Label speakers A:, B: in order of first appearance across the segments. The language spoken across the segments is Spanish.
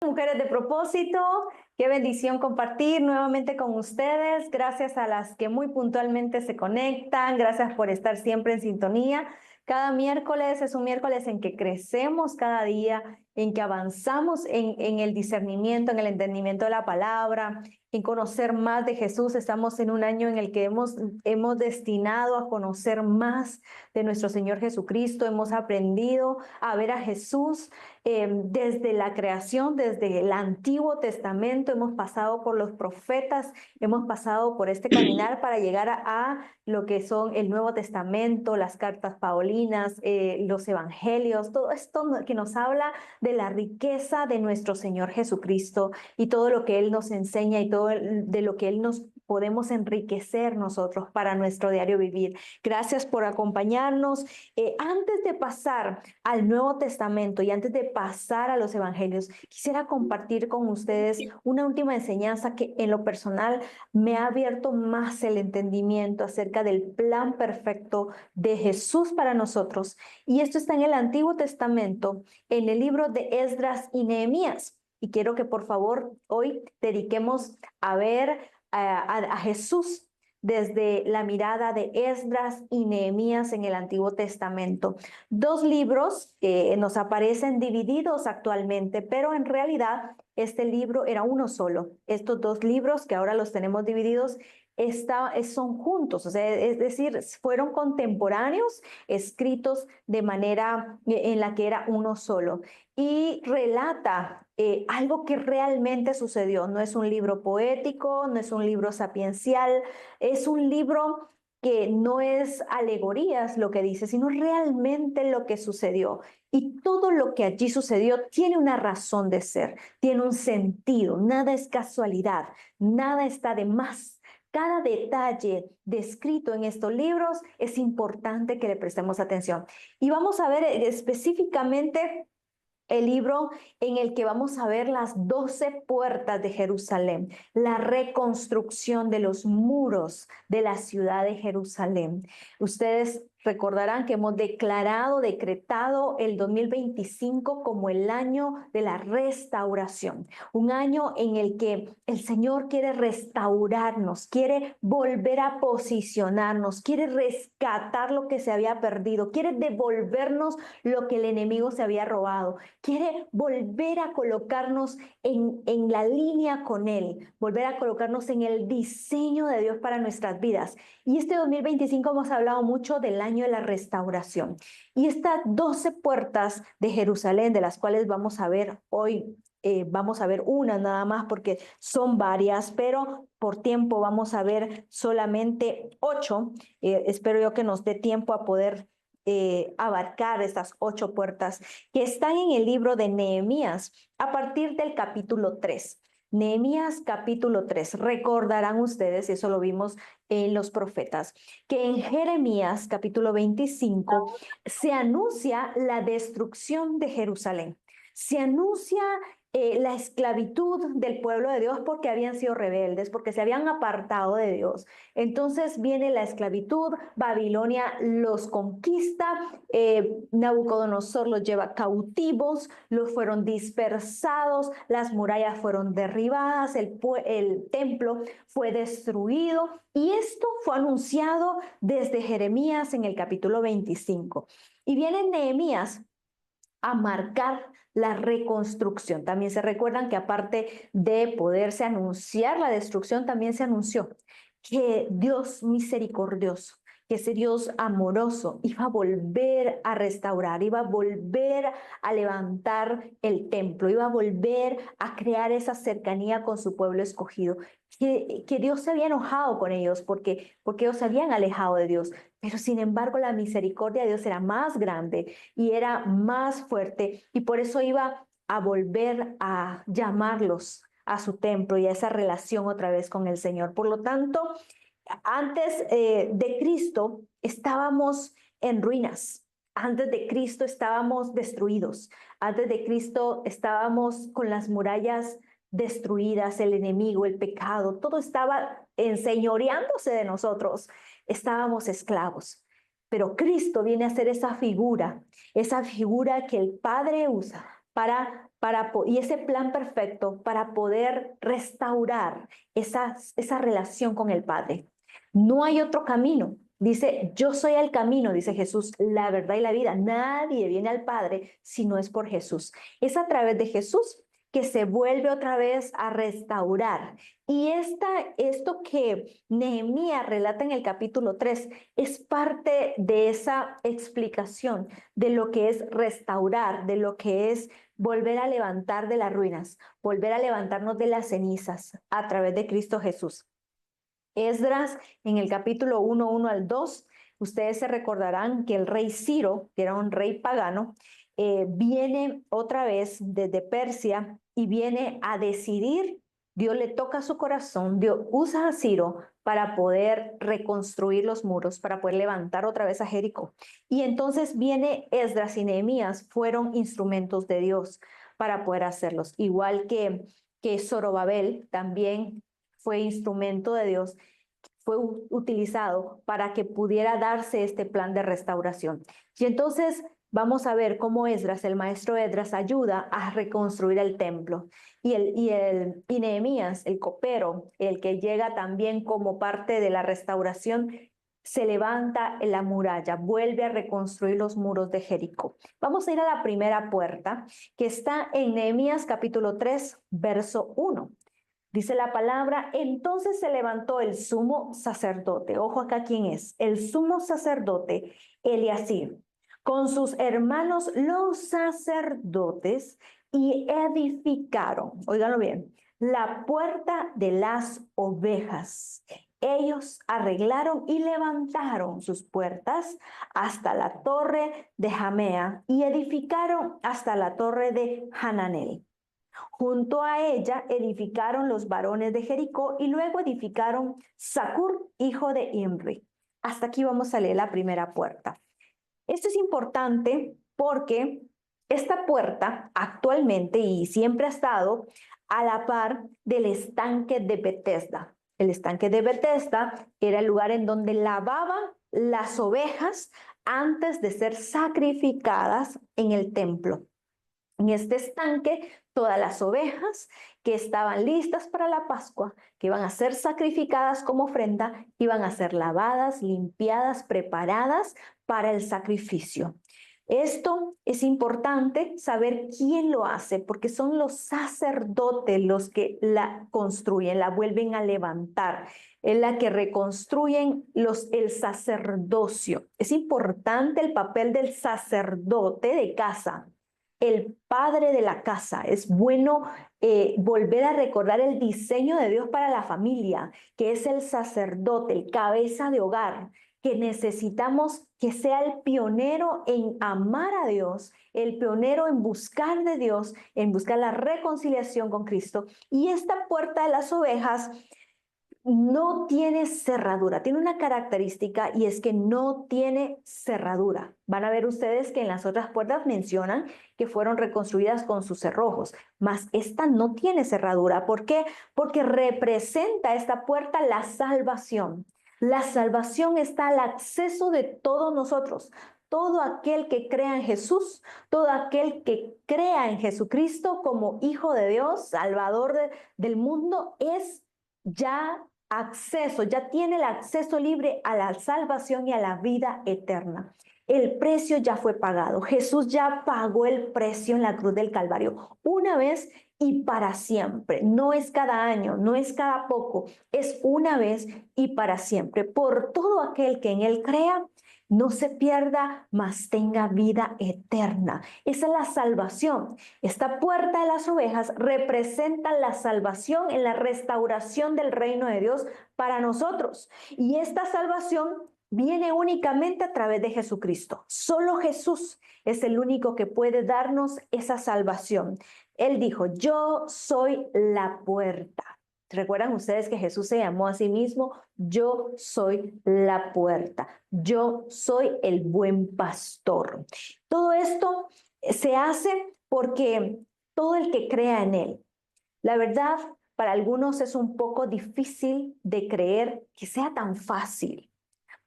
A: Mujeres de propósito, qué bendición compartir nuevamente con ustedes. Gracias a las que muy puntualmente se conectan, gracias por estar siempre en sintonía. Cada miércoles es un miércoles en que crecemos cada día, en que avanzamos en el discernimiento, en el entendimiento de la palabra, en conocer más de Jesús. Estamos en un año en el que hemos destinado a conocer más de nuestro Señor Jesucristo. Hemos aprendido a ver a Jesús desde la creación, desde el Antiguo Testamento. Hemos pasado por los profetas, hemos pasado por este caminar para llegar a lo que son el Nuevo Testamento, las cartas paulinas, los evangelios, todo esto que nos habla de la riqueza de nuestro Señor Jesucristo y todo lo que Él nos enseña y todo de lo que Él nos podemos enriquecer nosotros para nuestro diario vivir. Gracias por acompañarnos. Antes de pasar al Nuevo Testamento y antes de pasar a los evangelios, quisiera compartir con ustedes una última enseñanza que en lo personal me ha abierto más el entendimiento acerca del plan perfecto de Jesús para nosotros. Y esto está en el Antiguo Testamento, en el libro de Esdras y Nehemías. Y quiero que por favor hoy dediquemos a ver a Jesús desde la mirada de Esdras y Nehemías en el Antiguo Testamento. Dos libros que nos aparecen divididos actualmente, pero en realidad este libro era uno solo. Estos dos libros que ahora los tenemos divididos son juntos, o sea, es decir, fueron contemporáneos, escritos de manera en la que era uno solo. Y relata algo que realmente sucedió. No es un libro poético, no es un libro sapiencial, es un libro que no es alegorías lo que dice, sino realmente lo que sucedió. Y todo lo que allí sucedió tiene una razón de ser, tiene un sentido, nada es casualidad, nada está de más. Cada detalle descrito en estos libros es importante que le prestemos atención. Y vamos a ver específicamente el libro en el que vamos a ver las 12 puertas de Jerusalén, la reconstrucción de los muros de la ciudad de Jerusalén. Ustedes recordarán que hemos decretado el 2025 como el año de la restauración, un año en el que el Señor quiere restaurarnos, quiere volver a posicionarnos, quiere rescatar lo que se había perdido, quiere devolvernos lo que el enemigo se había robado, quiere volver a colocarnos en la línea con Él, volver a colocarnos en el diseño de Dios para nuestras vidas. Y este 2025 hemos hablado mucho del año de la restauración. Y estas 12 puertas de Jerusalén, de las cuales vamos a ver hoy, vamos a ver una nada más porque son varias, pero por tiempo vamos a ver solamente 8. Espero yo que nos dé tiempo a poder abarcar estas 8 puertas que están en el libro de Nehemías a partir del capítulo 3. Nehemías capítulo 3. Recordarán ustedes, y eso lo vimos en los profetas, que en Jeremías capítulo 25 se anuncia la destrucción de Jerusalén. Se anuncia la esclavitud del pueblo de Dios porque habían sido rebeldes, porque se habían apartado de Dios. Entonces viene la esclavitud, Babilonia los conquista, Nabucodonosor los lleva cautivos, los fueron dispersados, las murallas fueron derribadas, el templo fue destruido y esto fue anunciado desde Jeremías en el capítulo 25. Y viene Nehemías a marcar la reconstrucción. También se recuerdan que aparte de poderse anunciar la destrucción, también se anunció que Dios misericordioso, que ese Dios amoroso iba a volver a restaurar, iba a volver a levantar el templo, iba a volver a crear esa cercanía con su pueblo escogido, que Dios se había enojado con ellos porque ellos se habían alejado de Dios, pero sin embargo la misericordia de Dios era más grande y era más fuerte y por eso iba a volver a llamarlos a su templo y a esa relación otra vez con el Señor. Por lo tanto, antes de Cristo estábamos en ruinas. Antes de Cristo estábamos destruidos. Antes de Cristo estábamos con las murallas destruidas, el enemigo, el pecado, todo estaba enseñoreándose de nosotros. Estábamos esclavos. Pero Cristo viene a ser esa figura que el Padre usa y ese plan perfecto para poder restaurar esa relación con el Padre. No hay otro camino. Dice, yo soy el camino, dice Jesús, la verdad y la vida. Nadie viene al Padre si no es por Jesús. Es a través de Jesús que se vuelve otra vez a restaurar. Y esto que Nehemías relata en el capítulo 3 es parte de esa explicación de lo que es restaurar, de lo que es volver a levantar de las ruinas, volver a levantarnos de las cenizas a través de Cristo Jesús. Esdras, en el capítulo 1 al 2, ustedes se recordarán que el rey Ciro, que era un rey pagano, viene otra vez desde Persia y viene a decidir. Dios le toca su corazón, Dios usa a Ciro para poder reconstruir los muros, para poder levantar otra vez a Jericó. Y entonces viene Esdras y Nehemías, fueron instrumentos de Dios para poder hacerlos. Igual que Zorobabel también fue instrumento de Dios, fue utilizado para que pudiera darse este plan de restauración. Y entonces vamos a ver cómo Esdras, el maestro Esdras, ayuda a reconstruir el templo. Y Nehemías, el copero, el que llega también como parte de la restauración, se levanta en la muralla, vuelve a reconstruir los muros de Jericó. Vamos a ir a la primera puerta, que está en Nehemías capítulo 3, verso 1. Dice la palabra, entonces se levantó el sumo sacerdote. Ojo acá quién es. El sumo sacerdote Eliasib, con sus hermanos los sacerdotes, y edificaron, óiganlo bien, la puerta de las ovejas. Ellos arreglaron y levantaron sus puertas hasta la torre de Jamea y edificaron hasta la torre de Hananel. Junto a ella edificaron los varones de Jericó y luego edificaron Zacur, hijo de Imri. Hasta aquí vamos a leer la primera puerta. Esto es importante porque esta puerta actualmente y siempre ha estado a la par del estanque de Betesda. El estanque de Betesda era el lugar en donde lavaban las ovejas antes de ser sacrificadas en el templo. En este estanque, todas las ovejas que estaban listas para la Pascua, que iban a ser sacrificadas como ofrenda, iban a ser lavadas, limpiadas, preparadas para el sacrificio. Esto es importante saber quién lo hace, porque son los sacerdotes los que la construyen, la vuelven a levantar, es la que reconstruyen el sacerdocio. Es importante el papel del sacerdote de casa, el padre de la casa. Es bueno volver a recordar el diseño de Dios para la familia, que es el sacerdote, el cabeza de hogar, que necesitamos que sea el pionero en amar a Dios, el pionero en buscar de Dios, en buscar la reconciliación con Cristo. Y esta puerta de las ovejas no tiene cerradura, tiene una característica y es que no tiene cerradura. Van a ver ustedes que en las otras puertas mencionan que fueron reconstruidas con sus cerrojos, mas esta no tiene cerradura. ¿Por qué? Porque representa esta puerta la salvación. La salvación está al acceso de todos nosotros. Todo aquel que crea en Jesús, todo aquel que crea en Jesucristo como Hijo de Dios, Salvador del mundo, es ya acceso, ya tiene el acceso libre a la salvación y a la vida eterna. El precio ya fue pagado. Jesús ya pagó el precio en la cruz del Calvario una vez y para siempre. No es cada año, no es cada poco, es una vez y para siempre. Por todo aquel que en él crea, no se pierda, mas tenga vida eterna. Esa es la salvación. Esta puerta de las ovejas representa la salvación en la restauración del reino de Dios para nosotros. Y esta salvación viene únicamente a través de Jesucristo. Solo Jesús es el único que puede darnos esa salvación. Él dijo, yo soy la puerta. ¿Recuerdan ustedes que Jesús se llamó a sí mismo? Yo soy la puerta. Yo soy el buen pastor. Todo esto se hace porque todo el que crea en él. La verdad, para algunos es un poco difícil de creer que sea tan fácil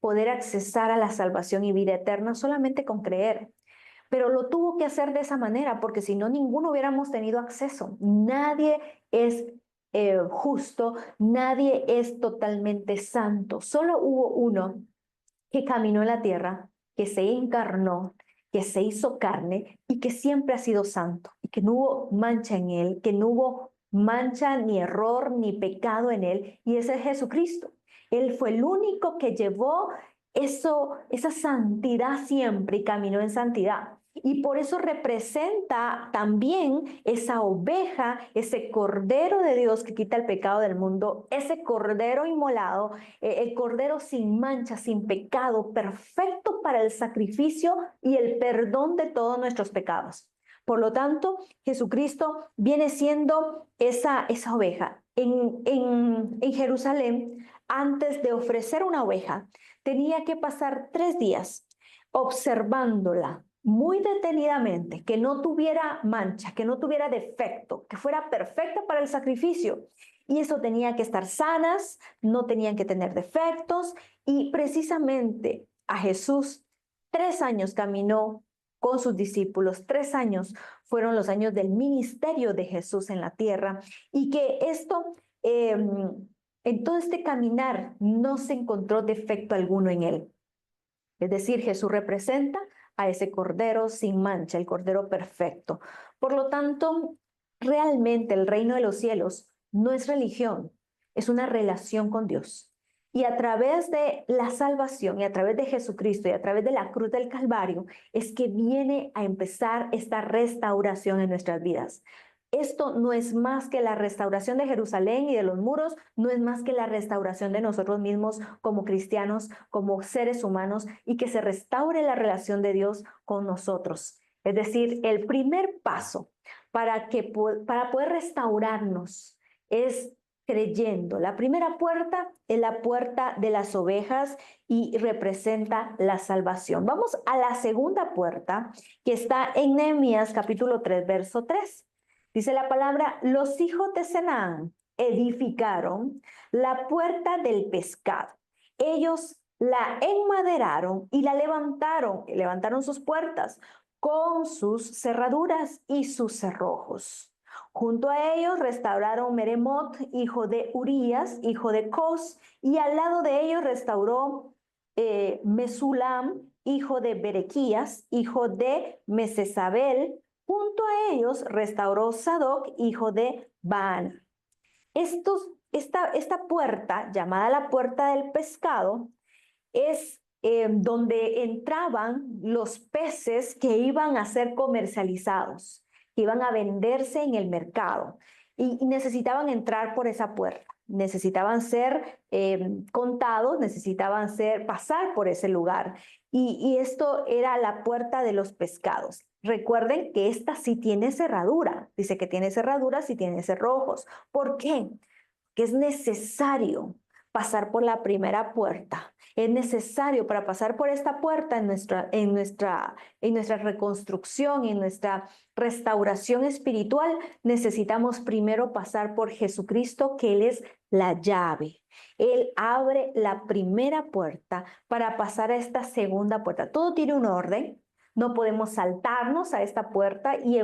A: poder accesar a la salvación y vida eterna solamente con creer. pero lo tuvo que hacer de esa manera, porque si no, ninguno hubiéramos tenido acceso. Nadie es justo, nadie es totalmente santo. Solo hubo uno que caminó en la tierra, que se encarnó, que se hizo carne y que siempre ha sido santo y que no hubo mancha en él, que no hubo mancha ni error ni pecado en él, y ese es Jesucristo. Él fue el único que llevó esa santidad siempre y caminó en santidad. Y por eso representa también esa oveja, ese cordero de Dios que quita el pecado del mundo, ese cordero inmolado, el cordero sin mancha, sin pecado, perfecto para el sacrificio y el perdón de todos nuestros pecados. Por lo tanto, Jesucristo viene siendo esa oveja. En Jerusalén, antes de ofrecer una oveja, tenía que pasar 3 días observándola muy detenidamente, que no tuviera mancha, que no tuviera defecto, que fuera perfecta para el sacrificio. Y eso tenía que estar sanas, no tenían que tener defectos. Y precisamente a Jesús 3 años caminó con sus discípulos, 3 años fueron los años del ministerio de Jesús en la tierra. Y que esto, en todo este caminar, no se encontró defecto alguno en él. Es decir, Jesús representa a ese cordero sin mancha, el cordero perfecto. Por lo tanto, realmente el reino de los cielos no es religión, es una relación con Dios. Y a través de la salvación y a través de Jesucristo y a través de la cruz del Calvario es que viene a empezar esta restauración en nuestras vidas. Esto no es más que la restauración de Jerusalén y de los muros, no es más que la restauración de nosotros mismos como cristianos, como seres humanos, y que se restaure la relación de Dios con nosotros. Es decir, el primer paso para poder restaurarnos es creyendo. La primera puerta es la puerta de las ovejas y representa la salvación. Vamos a la segunda puerta, que está en Nehemías capítulo 3, verso 3. Dice la palabra: los hijos de Senaán edificaron la puerta del pescado. Ellos la enmaderaron y la levantaron sus puertas con sus cerraduras y sus cerrojos. Junto a ellos restauraron Meremot, hijo de Urías, hijo de Cos, y al lado de ellos restauró Mesulam, hijo de Berequías, hijo de Mesesabel. Junto a ellos restauró Sadoc, hijo de Baana. Esta puerta, llamada la puerta del pescado, es donde entraban los peces que iban a ser comercializados, que iban a venderse en el mercado, y necesitaban entrar por esa puerta. Necesitaban ser contados, pasar por ese lugar. Y esto era la puerta de los pescados. Recuerden que esta sí tiene cerradura. Dice que tiene cerraduras y tiene cerrojos. ¿Por qué? Que es necesario pasar por la primera puerta. Es necesario, para pasar por esta puerta en nuestra reconstrucción, en nuestra restauración espiritual, necesitamos primero pasar por Jesucristo, que Él es la llave. Él abre la primera puerta para pasar a esta segunda puerta. Todo tiene un orden. No podemos saltarnos a esta puerta y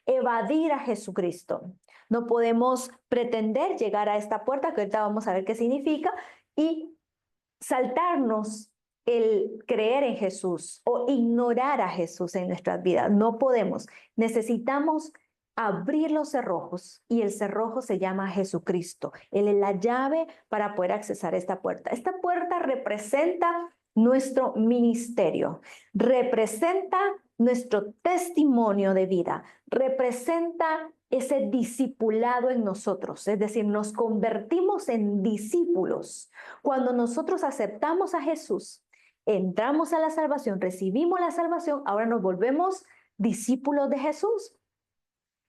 A: evadir a Jesucristo. No podemos pretender llegar a esta puerta, que ahorita vamos a ver qué significa, y saltarnos el creer en Jesús o ignorar a Jesús en nuestras vidas. No podemos. Necesitamos abrir los cerrojos, y el cerrojo se llama Jesucristo. Él es la llave para poder accesar a esta puerta. Esta puerta representa nuestro ministerio, representa nuestro testimonio de vida, representa ese discipulado en nosotros. Es decir, nos convertimos en discípulos. Cuando nosotros aceptamos a Jesús, entramos a la salvación, recibimos la salvación, ahora nos volvemos discípulos de Jesús.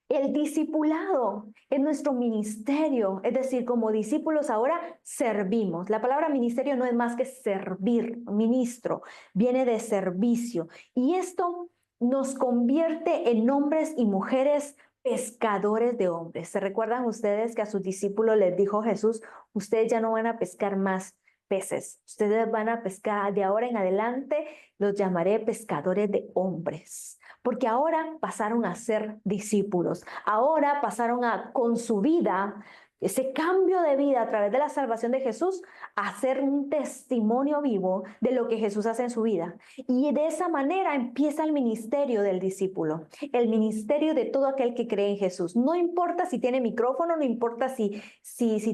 A: El discipulado es nuestro ministerio, es decir, como discípulos ahora servimos. La palabra ministerio no es más que servir, ministro, viene de servicio. Y esto nos convierte en hombres y mujeres pescadores de hombres. ¿Se recuerdan ustedes que a sus discípulos les dijo Jesús: ustedes ya no van a pescar más peces, ustedes van a pescar de ahora en adelante, los llamaré pescadores de hombres? porque ahora pasaron a ser discípulos, ahora pasaron a, con su vida, ese cambio de vida a través de la salvación de Jesús, a ser un testimonio vivo de lo que Jesús hace en su vida. Y de esa manera empieza el ministerio del discípulo, el ministerio de todo aquel que cree en Jesús. No importa si tiene micrófono, no importa si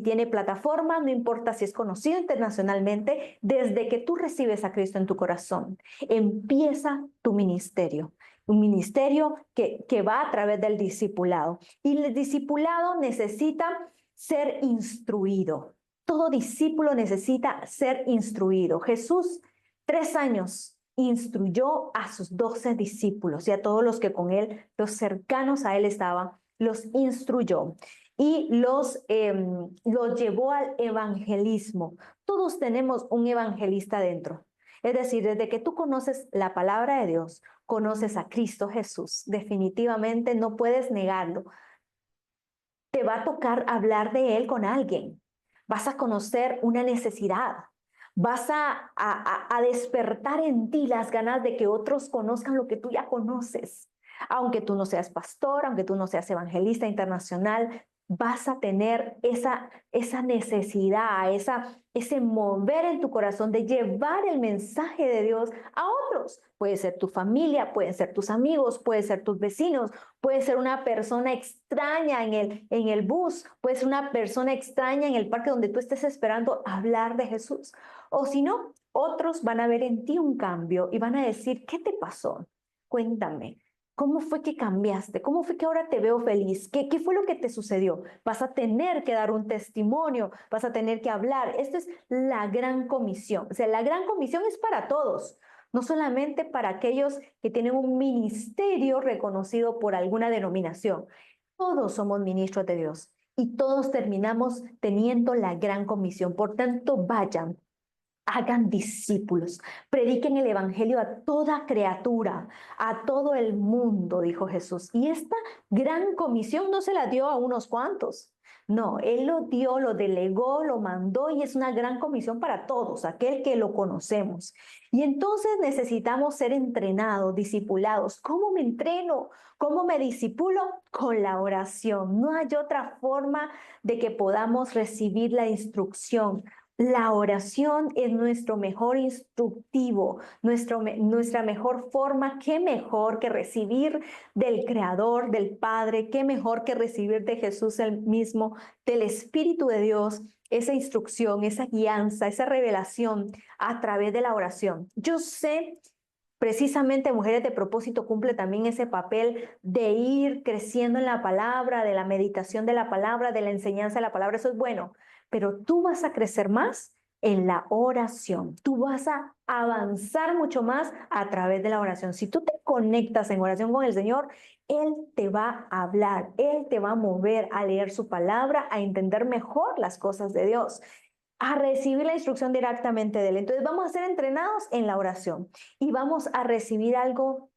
A: tiene plataforma, no importa si es conocido internacionalmente, desde que tú recibes a Cristo en tu corazón, empieza tu ministerio. Un ministerio que va a través del discipulado. Y el discipulado necesita ser instruido. Todo discípulo necesita ser instruido. Jesús, 3 años, instruyó a sus 12 discípulos y a todos los que con él, los cercanos a él estaban, los instruyó y los llevó al evangelismo. Todos tenemos un evangelista dentro. Es decir, desde que tú conoces la palabra de Dios, conoces a Cristo Jesús, definitivamente no puedes negarlo. Te va a tocar hablar de Él con alguien. Vas a conocer una necesidad. Vas a despertar en ti las ganas de que otros conozcan lo que tú ya conoces. Aunque tú no seas pastor, aunque tú no seas evangelista internacional, vas a tener esa necesidad, ese mover en tu corazón de llevar el mensaje de Dios a otros. Puede ser tu familia, pueden ser tus amigos, puede ser tus vecinos, puede ser una persona extraña en el bus, puede ser una persona extraña en el parque donde tú estés esperando hablar de Jesús. O si no, otros van a ver en ti un cambio y van a decir, ¿qué te pasó? Cuéntame. ¿Cómo fue que cambiaste? ¿Cómo fue que ahora te veo feliz? ¿Qué fue lo que te sucedió? Vas a tener que dar un testimonio, vas a tener que hablar. Esto es la gran comisión. O sea, la gran comisión es para todos, no solamente para aquellos que tienen un ministerio reconocido por alguna denominación. Todos somos ministros de Dios y todos terminamos teniendo la gran comisión. Por tanto, vayan. Hagan discípulos, prediquen el evangelio a toda criatura, a todo el mundo, dijo Jesús. Y esta gran comisión no se la dio a unos cuantos. No, Él lo dio, lo delegó, lo mandó y es una gran comisión para todos, aquel que lo conocemos. Y entonces necesitamos ser entrenados, discipulados. ¿Cómo me entreno? ¿Cómo me discipulo? Con la oración. No hay otra forma de que podamos recibir la instrucción. La oración es nuestro mejor instructivo, nuestra mejor forma. Qué mejor que recibir del Creador, del Padre, qué mejor que recibir de Jesús el mismo, del Espíritu de Dios, esa instrucción, esa guianza, esa revelación a través de la oración. Yo sé, precisamente Mujeres de Propósito cumple también ese papel de ir creciendo en la palabra, de la meditación de la palabra, de la enseñanza de la palabra. Eso es bueno, pero tú vas a crecer más en la oración. Tú vas a avanzar mucho más a través de la oración. Si tú te conectas en oración con el Señor, Él te va a hablar, Él te va a mover a leer su palabra, a entender mejor las cosas de Dios, a recibir la instrucción directamente de Él. Entonces vamos a ser entrenados en la oración y vamos a recibir algo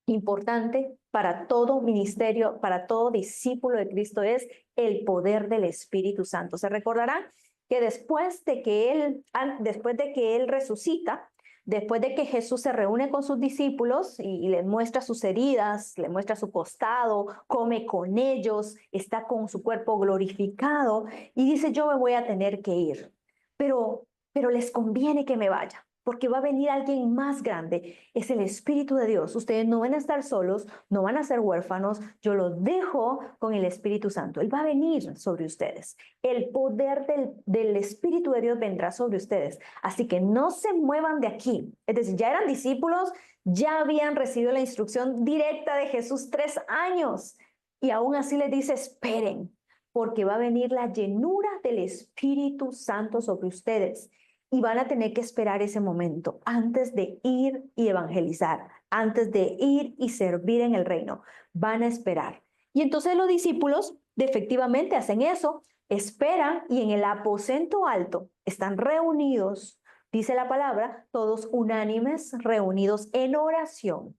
A: importante para todo ministerio, para todo discípulo de Cristo, es el poder del Espíritu Santo. Se recordarán que después de que él resucita, después de que Jesús se reúne con sus discípulos y les muestra sus heridas, le muestra su costado, come con ellos, está con su cuerpo glorificado y dice, yo me voy a tener que ir, pero les conviene que me vaya, porque va a venir alguien más grande, es el Espíritu de Dios. Ustedes no van a estar solos, no van a ser huérfanos, yo los dejo con el Espíritu Santo. Él va a venir sobre ustedes. El poder del Espíritu de Dios vendrá sobre ustedes. Así que no se muevan de aquí. Es decir, ya eran discípulos, ya habían recibido la instrucción directa de Jesús 3 años. Y aún así les dice, esperen, porque va a venir la llenura del Espíritu Santo sobre ustedes. Y van a tener que esperar ese momento antes de ir y evangelizar, antes de ir y servir en el reino. Van a esperar. Y entonces los discípulos efectivamente hacen eso, esperan y en el aposento alto están reunidos, dice la palabra, todos unánimes, reunidos en oración.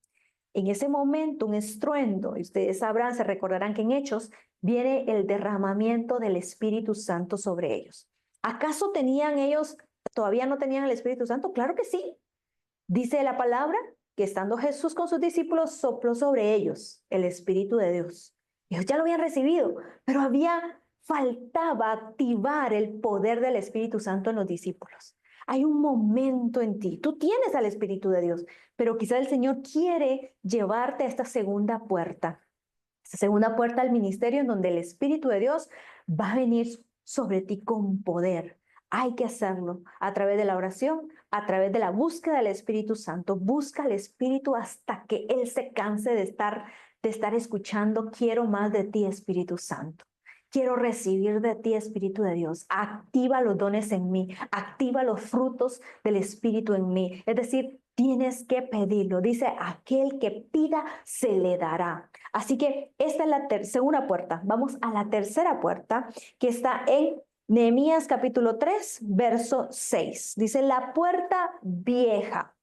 A: En ese momento, un estruendo, y ustedes sabrán, se recordarán que en Hechos viene el derramamiento del Espíritu Santo sobre ellos. ¿Acaso tenían ellos, todavía no tenían el Espíritu Santo? Claro que sí. Dice la palabra que estando Jesús con sus discípulos, sopló sobre ellos el Espíritu de Dios. Ellos ya lo habían recibido, pero faltaba activar el poder del Espíritu Santo en los discípulos. Hay un momento en ti. Tú tienes al Espíritu de Dios, pero quizá el Señor quiere llevarte a esta segunda puerta al ministerio en donde el Espíritu de Dios va a venir sobre ti con poder. Hay que hacerlo a través de la oración, a través de la búsqueda del Espíritu Santo. Busca al Espíritu hasta que Él se canse de estar escuchando. Quiero más de ti, Espíritu Santo. Quiero recibir de ti, Espíritu de Dios. Activa los dones en mí. Activa los frutos del Espíritu en mí. Es decir, tienes que pedirlo. Dice, aquel que pida, se le dará. Así que esta es la segunda puerta. Vamos a la tercera puerta que está en Nehemías capítulo 3, verso 6. Dice, la puerta vieja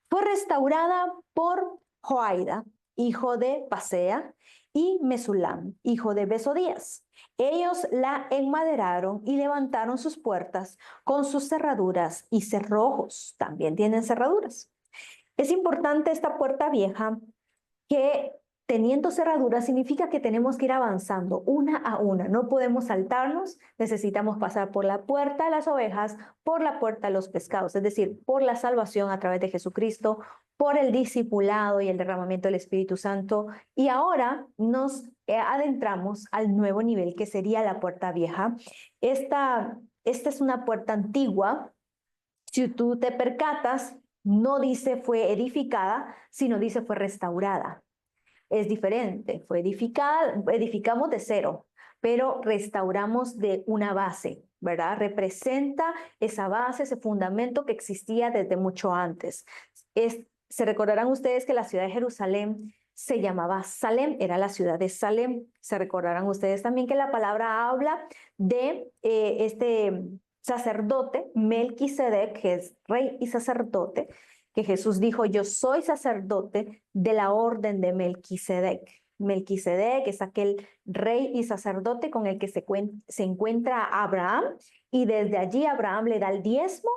A: fue restaurada por Joaida, hijo de Pasea, y Mesulam, hijo de Besodías. Ellos la enmaderaron y levantaron sus puertas con sus cerraduras y cerrojos. También tienen cerraduras. Es importante esta puerta vieja que teniendo cerraduras significa que tenemos que ir avanzando una a una. No podemos saltarnos, necesitamos pasar por la puerta de las ovejas, por la puerta de los pescados, es decir, por la salvación a través de Jesucristo, por el discipulado y el derramamiento del Espíritu Santo. Y ahora nos adentramos al nuevo nivel que sería la puerta vieja. Esta es una puerta antigua. Si tú te percatas, no dice fue edificada, sino dice fue restaurada. Es diferente, fue edificada, edificamos de cero, pero restauramos de una base, ¿verdad? Representa esa base, ese fundamento que existía desde mucho antes. Se recordarán ustedes que la ciudad de Jerusalén se llamaba Salem, era la ciudad de Salem. Se recordarán ustedes también que la palabra habla de este sacerdote, Melquisedec, que es rey y sacerdote, que Jesús dijo, yo soy sacerdote de la orden de Melquisedec. Melquisedec es aquel rey y sacerdote con el que se encuentra Abraham, y desde allí Abraham le da el diezmo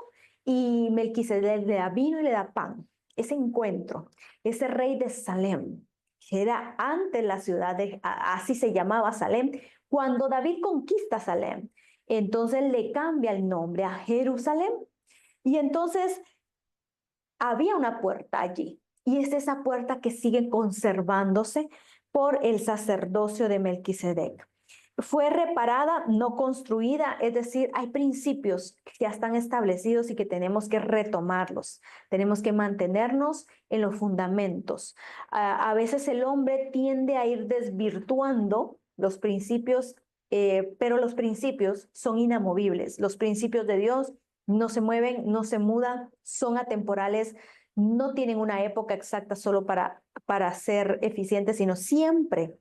A: y Melquisedec le da vino y le da pan. Ese encuentro, ese rey de Salem, que era antes la ciudad así se llamaba Salem, cuando David conquista Salem, entonces le cambia el nombre a Jerusalén. Y entonces había una puerta allí, y es esa puerta que sigue conservándose por el sacerdocio de Melquisedec. Fue reparada, no construida, es decir, hay principios que ya están establecidos y que tenemos que retomarlos. Tenemos que mantenernos en los fundamentos. A veces el hombre tiende a ir desvirtuando los principios, pero los principios son inamovibles. Los principios de Dios no se mueven, no se mudan, son atemporales, no tienen una época exacta solo para ser eficientes, sino siempre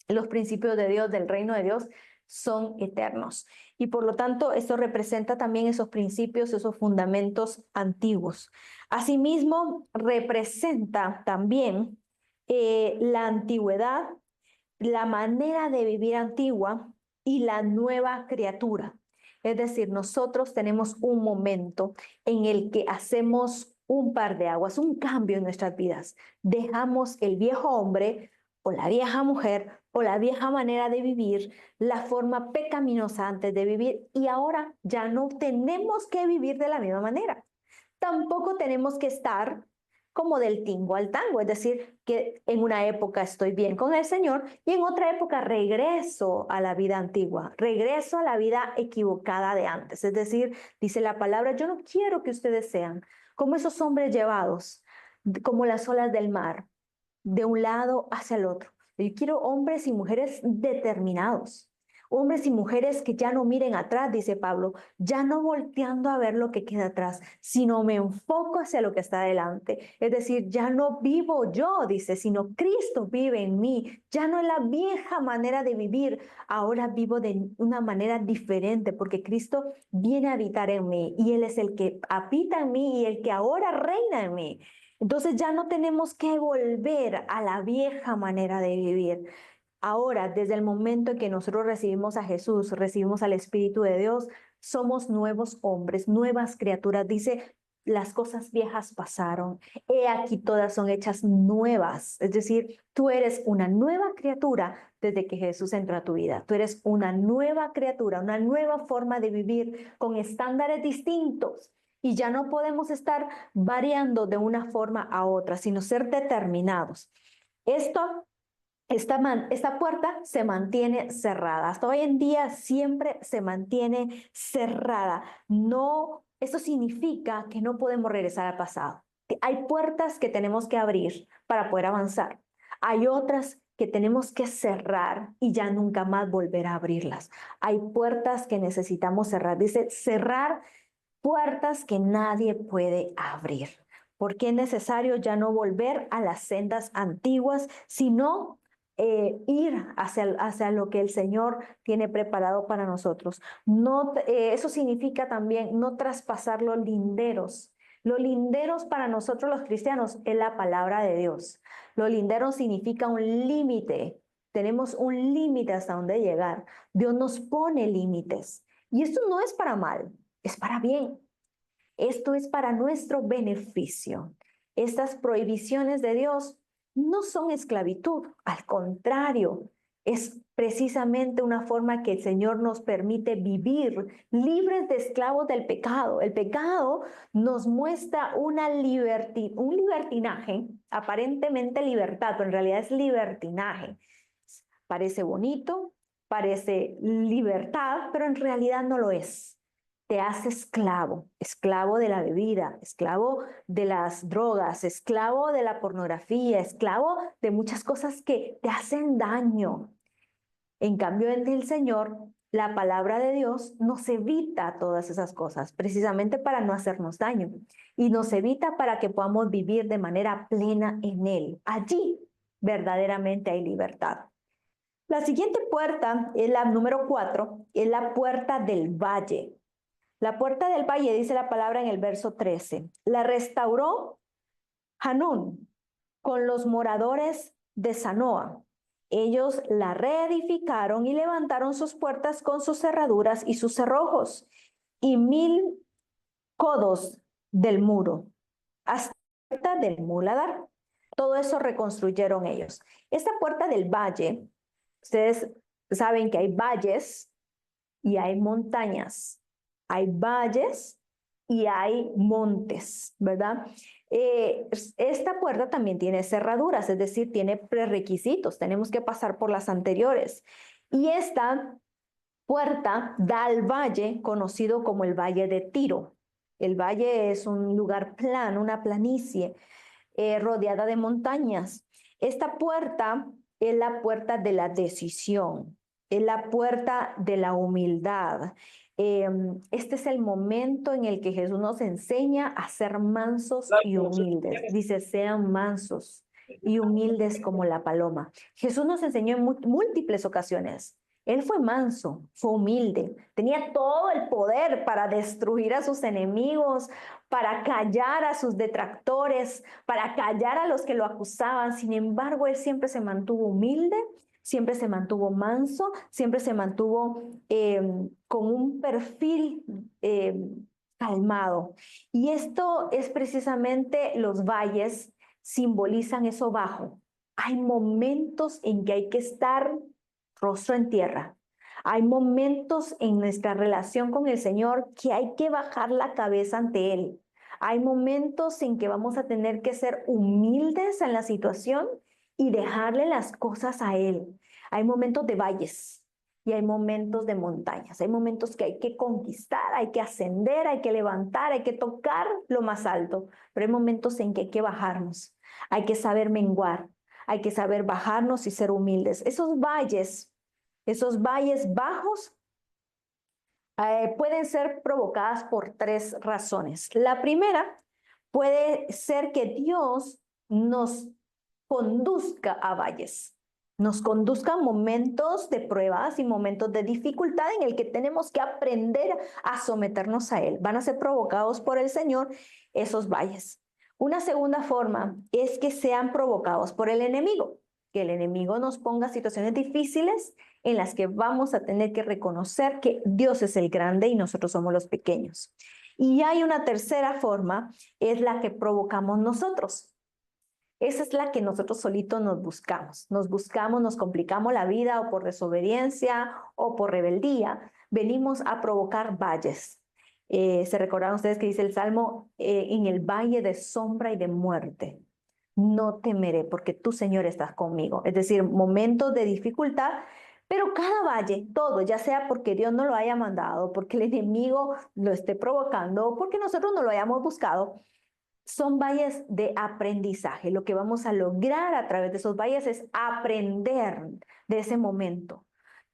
A: los principios de Dios, del reino de Dios, son eternos. Y por lo tanto, esto representa también esos principios, esos fundamentos antiguos. Asimismo, representa también la antigüedad, la manera de vivir antigua y la nueva criatura. Es decir, nosotros tenemos un momento en el que hacemos un par de aguas, un cambio en nuestras vidas. Dejamos el viejo hombre o la vieja mujer o la vieja manera de vivir, la forma pecaminosa antes de vivir, y ahora ya no tenemos que vivir de la misma manera. Tampoco tenemos que estar como del tingo al tango, es decir, que en una época estoy bien con el Señor y en otra época regreso a la vida antigua, regreso a la vida equivocada de antes. Es decir, dice la palabra, yo no quiero que ustedes sean como esos hombres llevados, como las olas del mar, de un lado hacia el otro. Yo quiero hombres y mujeres determinados. Hombres y mujeres que ya no miren atrás, dice Pablo, ya no volteando a ver lo que queda atrás, sino me enfoco hacia lo que está adelante. Es decir, ya no vivo yo, dice, sino Cristo vive en mí. Ya no es la vieja manera de vivir, ahora vivo de una manera diferente porque Cristo viene a habitar en mí y Él es el que habita en mí y el que ahora reina en mí. Entonces ya no tenemos que volver a la vieja manera de vivir. Ahora, desde el momento en que nosotros recibimos a Jesús, recibimos al Espíritu de Dios, somos nuevos hombres, nuevas criaturas. Dice, las cosas viejas pasaron, he aquí todas son hechas nuevas. Es decir, tú eres una nueva criatura desde que Jesús entró a tu vida. Tú eres una nueva criatura, una nueva forma de vivir con estándares distintos. Y ya no podemos estar variando de una forma a otra, sino ser determinados. Esta puerta se mantiene cerrada. Hasta hoy en día siempre se mantiene cerrada. No, eso significa que no podemos regresar al pasado. Hay puertas que tenemos que abrir para poder avanzar. Hay otras que tenemos que cerrar y ya nunca más volver a abrirlas. Hay puertas que necesitamos cerrar. Dice cerrar puertas que nadie puede abrir. Porque es necesario ya no volver a las sendas antiguas, sino ir hacia lo que el Señor tiene preparado para nosotros. No, eso significa también no traspasar los linderos. Los linderos para nosotros los cristianos es la palabra de Dios. Los linderos significa un límite. Tenemos un límite hasta donde llegar. Dios nos pone límites. Y esto no es para mal, es para bien. Esto es para nuestro beneficio. Estas prohibiciones de Dios no son esclavitud, al contrario, es precisamente una forma que el Señor nos permite vivir libres de esclavos del pecado. El pecado nos muestra un libertinaje, aparentemente libertad, pero en realidad es libertinaje. Parece bonito, parece libertad, pero en realidad no lo es. Te hace esclavo, esclavo de la bebida, esclavo de las drogas, esclavo de la pornografía, esclavo de muchas cosas que te hacen daño. En cambio, en el Señor, la palabra de Dios nos evita todas esas cosas, precisamente para no hacernos daño. Y nos evita para que podamos vivir de manera plena en Él. Allí verdaderamente hay libertad. La siguiente puerta es la número 4, es la puerta del valle. La puerta del valle, dice la palabra en el verso 13, la restauró Hanún con los moradores de Zanoa. Ellos la reedificaron y levantaron sus puertas con sus cerraduras y sus cerrojos, y 1000 codos del muro, hasta la puerta del muladar. Todo eso reconstruyeron ellos. Esta puerta del valle, ustedes saben que hay valles y hay montañas. Hay valles y hay montes, ¿verdad? Esta puerta también tiene cerraduras, es decir, tiene prerequisitos. Tenemos que pasar por las anteriores. Y esta puerta da al valle conocido como el Valle de Tiro. El valle es un lugar plano, una planicie rodeada de montañas. Esta puerta es la puerta de la decisión, es la puerta de la humildad. Este es el momento en el que Jesús nos enseña a ser mansos y humildes. Dice, sean mansos y humildes como la paloma. Jesús nos enseñó en múltiples ocasiones. Él fue manso, fue humilde, tenía todo el poder para destruir a sus enemigos, para callar a sus detractores, para callar a los que lo acusaban. Sin embargo, él siempre se mantuvo humilde, siempre se mantuvo manso, siempre se mantuvo con un perfil calmado. Y esto es precisamente los valles, simbolizan eso bajo. Hay momentos en que hay que estar rostro en tierra. Hay momentos en nuestra relación con el Señor que hay que bajar la cabeza ante Él. Hay momentos en que vamos a tener que ser humildes en la situación y dejarle las cosas a Él. Hay momentos de valles y hay momentos de montañas. Hay momentos que hay que conquistar, hay que ascender, hay que levantar, hay que tocar lo más alto. Pero hay momentos en que hay que bajarnos. Hay que saber menguar. Hay que saber bajarnos y ser humildes. Esos valles bajos pueden ser provocadas por 3 razones. La primera puede ser que Dios nos conduzca a valles, nos conduzca a momentos de pruebas y momentos de dificultad en el que tenemos que aprender a someternos a Él. Van a ser provocados por el Señor esos valles. Una segunda forma es que sean provocados por el enemigo, que el enemigo nos ponga situaciones difíciles en las que vamos a tener que reconocer que Dios es el grande y nosotros somos los pequeños. Y hay una tercera forma, es la que provocamos nosotros. Esa es la que nosotros solitos nos buscamos. Nos complicamos la vida o por desobediencia o por rebeldía. Venimos a provocar valles. Se recordarán ustedes que dice el Salmo, en el valle de sombra y de muerte. No temeré porque tú, Señor, estás conmigo. Es decir, momentos de dificultad, pero cada valle, todo, ya sea porque Dios no lo haya mandado, porque el enemigo lo esté provocando o porque nosotros no lo hayamos buscado, son valles de aprendizaje. Lo que vamos a lograr a través de esos valles es aprender de ese momento.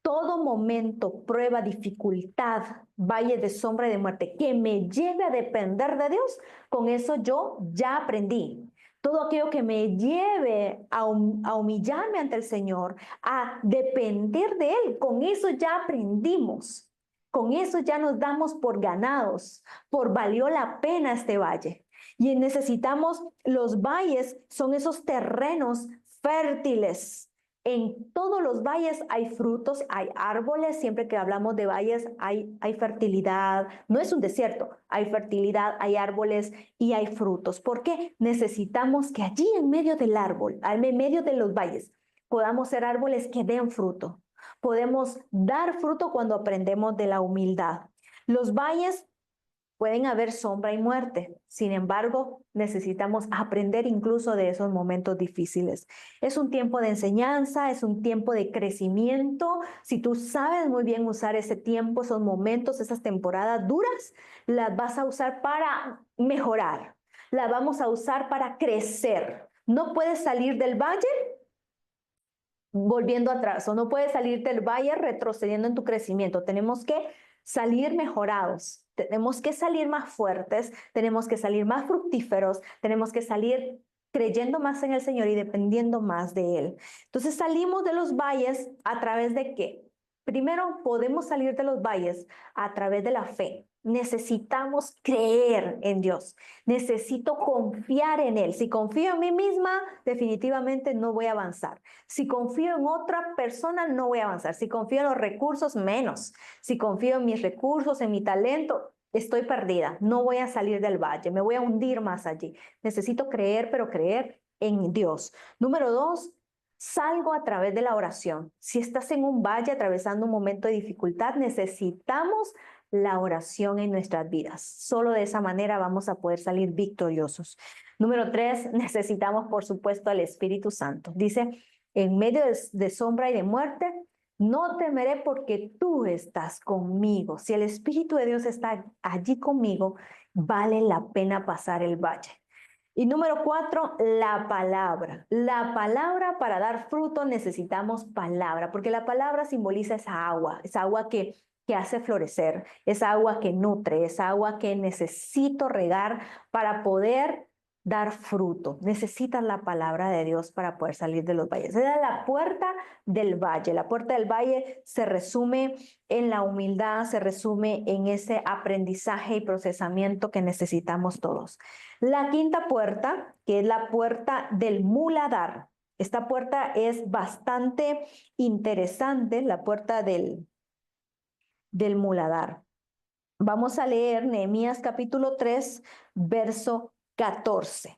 A: Todo momento, prueba, dificultad, valle de sombra y de muerte que me lleve a depender de Dios, con eso yo ya aprendí. Todo aquello que me lleve a humillarme ante el Señor, a depender de Él, con eso ya aprendimos. Con eso ya nos damos por ganados, por valió la pena este valle. Y necesitamos, los valles son esos terrenos fértiles. En todos los valles hay frutos, hay árboles, siempre que hablamos de valles hay fertilidad, no es un desierto, hay fertilidad, hay árboles y hay frutos. ¿Por qué? Necesitamos que allí en medio del árbol, en medio de los valles, podamos ser árboles que den fruto. Podemos dar fruto cuando aprendemos de la humildad. Los valles pueden haber sombra y muerte. Sin embargo, necesitamos aprender incluso de esos momentos difíciles. Es un tiempo de enseñanza, es un tiempo de crecimiento. Si tú sabes muy bien usar ese tiempo, esos momentos, esas temporadas duras, las vas a usar para mejorar. Las vamos a usar para crecer. No puedes salir del valle volviendo atrás o no puedes salir del valle retrocediendo en tu crecimiento. Tenemos que salir mejorados, tenemos que salir más fuertes, tenemos que salir más fructíferos, tenemos que salir creyendo más en el Señor y dependiendo más de Él. Entonces salimos de los valles a través de ¿qué? Primero podemos salir de los valles a través de la fe. Necesitamos creer en Dios. Necesito confiar en Él. Si confío en mí misma, definitivamente no voy a avanzar. Si confío en otra persona, no voy a avanzar. Si confío en los recursos, menos. Si confío en mis recursos, en mi talento, estoy perdida. No voy a salir del valle. Me voy a hundir más allí. Necesito creer, pero creer en Dios. Número 2, salgo a través de la oración. Si estás en un valle atravesando un momento de dificultad, necesitamos la oración en nuestras vidas. Solo de esa manera vamos a poder salir victoriosos. Número 3, necesitamos, por supuesto, al Espíritu Santo. Dice, en medio de sombra y de muerte, no temeré porque tú estás conmigo. Si el Espíritu de Dios está allí conmigo, vale la pena pasar el valle. Y número 4, la palabra. La palabra, para dar fruto necesitamos palabra, porque la palabra simboliza esa agua que hace florecer, esa agua que nutre, esa agua que necesito regar para poder dar fruto. Necesitas la palabra de Dios para poder salir de los valles. Esa es la puerta del valle. La puerta del valle se resume en la humildad, se resume en ese aprendizaje y procesamiento que necesitamos todos. La quinta puerta, que es la puerta del muladar. Esta puerta es bastante interesante, la puerta del muladar. Vamos a leer Nehemías capítulo 3, verso 14.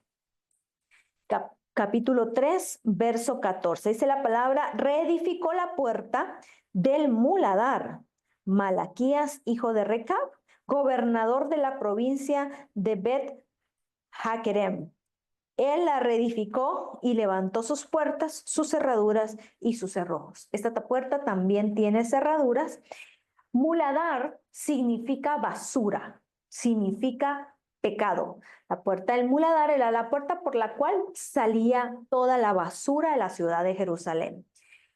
A: Capítulo 3, verso 14. Dice la palabra, reedificó la puerta del muladar. Malaquías, hijo de Recab, gobernador de la provincia de Bet Hakerem. Él la reedificó y levantó sus puertas, sus cerraduras y sus cerrojos. Esta puerta también tiene cerraduras. Muladar significa basura, significa pecado. La puerta del muladar era la puerta por la cual salía toda la basura de la ciudad de Jerusalén.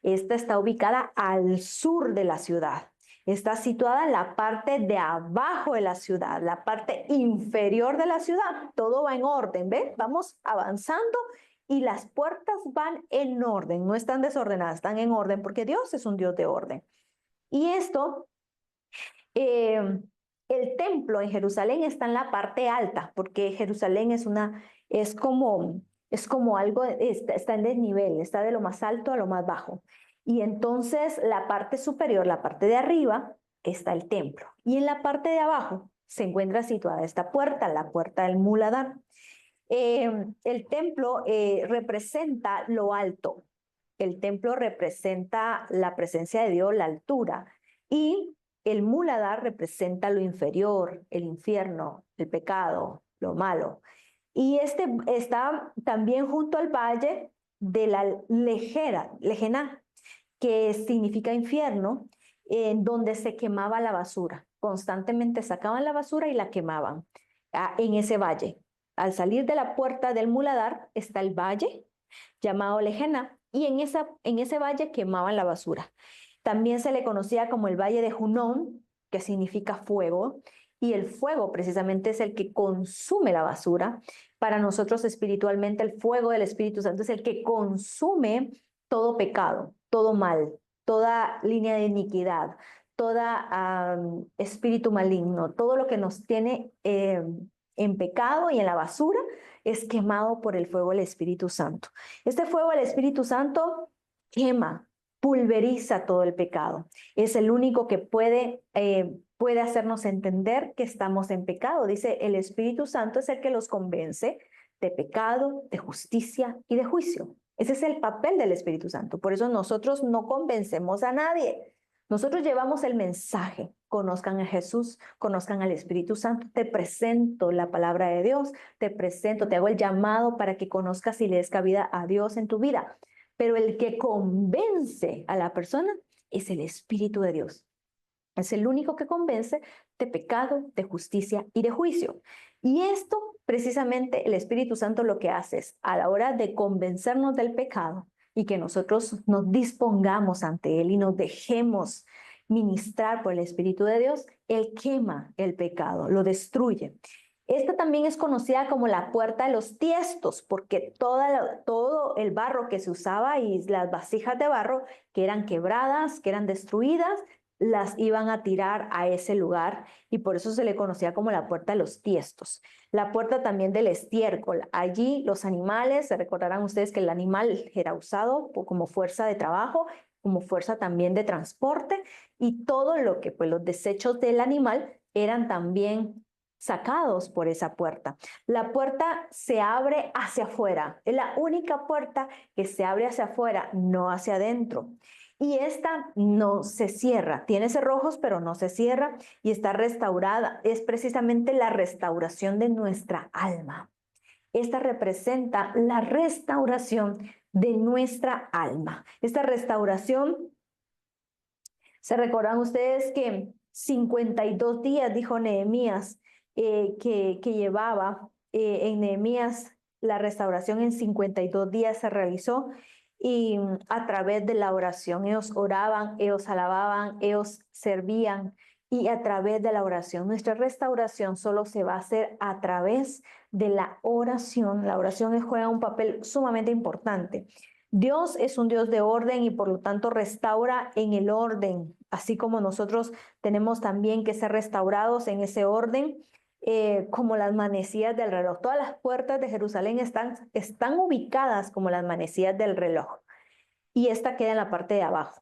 A: Esta está ubicada al sur de la ciudad. Está situada en la parte de abajo de la ciudad, la parte inferior de la ciudad. Todo va en orden, ¿ven? Vamos avanzando y las puertas van en orden, no están desordenadas, están en orden porque Dios es un Dios de orden. Y esto, el templo en Jerusalén está en la parte alta, porque Jerusalén es como algo, está en desnivel, está de lo más alto a lo más bajo. Y entonces la parte superior, la parte de arriba, está el templo. Y en la parte de abajo se encuentra situada esta puerta, la puerta del Muladar. El templo representa lo alto. El templo representa la presencia de Dios, la altura. Y el Muladar representa lo inferior, el infierno, el pecado, lo malo. Y este está también junto al valle de la Lejená, que significa infierno, en donde se quemaba la basura. Constantemente sacaban la basura y la quemaban en ese valle. Al salir de la puerta del Muladar está el valle llamado Lejená, y en ese valle quemaban la basura. También se le conocía como el Valle de Junón, que significa fuego, y el fuego precisamente es el que consume la basura. Para nosotros espiritualmente el fuego del Espíritu Santo es el que consume todo pecado, todo mal, toda línea de iniquidad, toda espíritu maligno, todo lo que nos tiene en pecado y en la basura es quemado por el fuego del Espíritu Santo. Este fuego del Espíritu Santo quema, pulveriza todo el pecado. Es el único que puede hacernos entender que estamos en pecado. Dice, el Espíritu Santo es el que los convence de pecado, de justicia y de juicio. Ese es el papel del Espíritu Santo. Por eso nosotros no convencemos a nadie. Nosotros llevamos el mensaje. Conozcan a Jesús, conozcan al Espíritu Santo. Te presento la palabra de Dios, te presento, te hago el llamado para que conozcas y le des cabida a Dios en tu vida. Pero el que convence a la persona es el Espíritu de Dios. Es el único que convence de pecado, de justicia y de juicio. Y esto, precisamente, el Espíritu Santo lo que hace es, a la hora de convencernos del pecado y que nosotros nos dispongamos ante Él y nos dejemos ministrar por el Espíritu de Dios, Él quema el pecado, lo destruye. Esta también es conocida como la puerta de los tiestos, porque todo el barro que se usaba y las vasijas de barro que eran quebradas, que eran destruidas, las iban a tirar a ese lugar y por eso se le conocía como la puerta de los tiestos. La puerta también del estiércol. Allí los animales, se recordarán ustedes que el animal era usado como fuerza de trabajo, como fuerza también de transporte, y todo lo que, pues los desechos del animal eran también sacados por esa puerta. La puerta se abre hacia afuera. Es la única puerta que se abre hacia afuera, no hacia adentro. Y esta no se cierra, tiene cerrojos, pero no se cierra y está restaurada. Es precisamente la restauración de nuestra alma. Esta representa la restauración de nuestra alma. Esta restauración, ¿se recuerdan ustedes que 52 días, dijo Nehemías, que llevaba en Nehemías la restauración en 52 días se realizó? Y a través de la oración, ellos oraban, ellos alababan, ellos servían, y a través de la oración. Nuestra restauración solo se va a hacer a través de la oración. La oración juega un papel sumamente importante. Dios es un Dios de orden y por lo tanto restaura en el orden, así como nosotros tenemos también que ser restaurados en ese orden. Como las manecillas del reloj. Todas las puertas de Jerusalén están ubicadas como las manecillas del reloj. Y esta queda en la parte de abajo.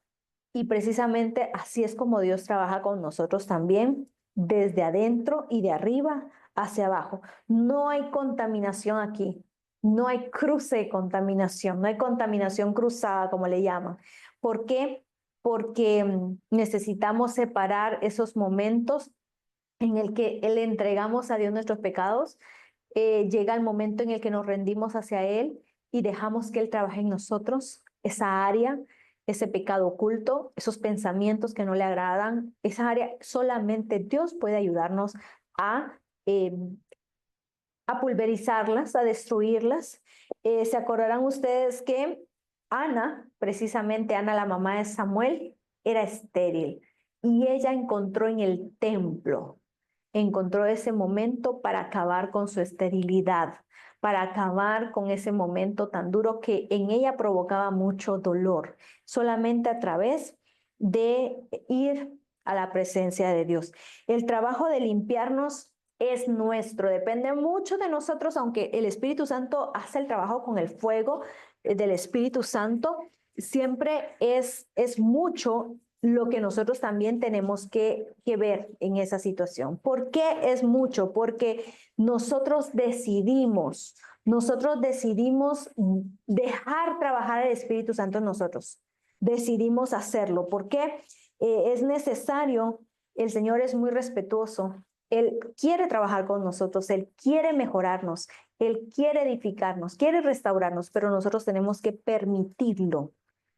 A: Y precisamente así es como Dios trabaja con nosotros también, desde adentro y de arriba hacia abajo. No hay contaminación aquí. No hay cruce de contaminación. No hay contaminación cruzada, como le llaman. ¿Por qué? Porque necesitamos separar esos momentos en el que le entregamos a Dios nuestros pecados, llega el momento en el que nos rendimos hacia Él y dejamos que Él trabaje en nosotros, esa área, ese pecado oculto, esos pensamientos que no le agradan, esa área, solamente Dios puede ayudarnos a, eh, a pulverizarlas, a destruirlas. ¿Se acordarán ustedes que Ana, precisamente Ana, la mamá de Samuel, era estéril y ella encontró en el templo, encontró ese momento para acabar con su esterilidad, para acabar con ese momento tan duro que en ella provocaba mucho dolor, solamente a través de ir a la presencia de Dios. El trabajo de limpiarnos es nuestro, depende mucho de nosotros, aunque el Espíritu Santo hace el trabajo con el fuego del Espíritu Santo, siempre es mucho lo que nosotros también tenemos que ver en esa situación. ¿Por qué es mucho? Porque nosotros decidimos dejar trabajar el Espíritu Santo en nosotros. Decidimos hacerlo. ¿Por qué? Es necesario, el Señor es muy respetuoso. Él quiere trabajar con nosotros, Él quiere mejorarnos, Él quiere edificarnos, quiere restaurarnos, pero nosotros tenemos que permitirlo,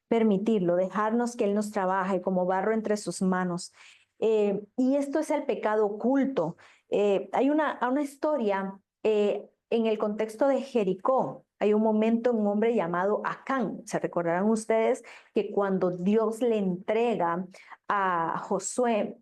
A: dejarnos que Él nos trabaje como barro entre sus manos. Y esto es el pecado oculto. Hay una historia en el contexto de Jericó. Hay un momento, un hombre llamado Acán. Se recordarán ustedes que cuando Dios le entrega a Josué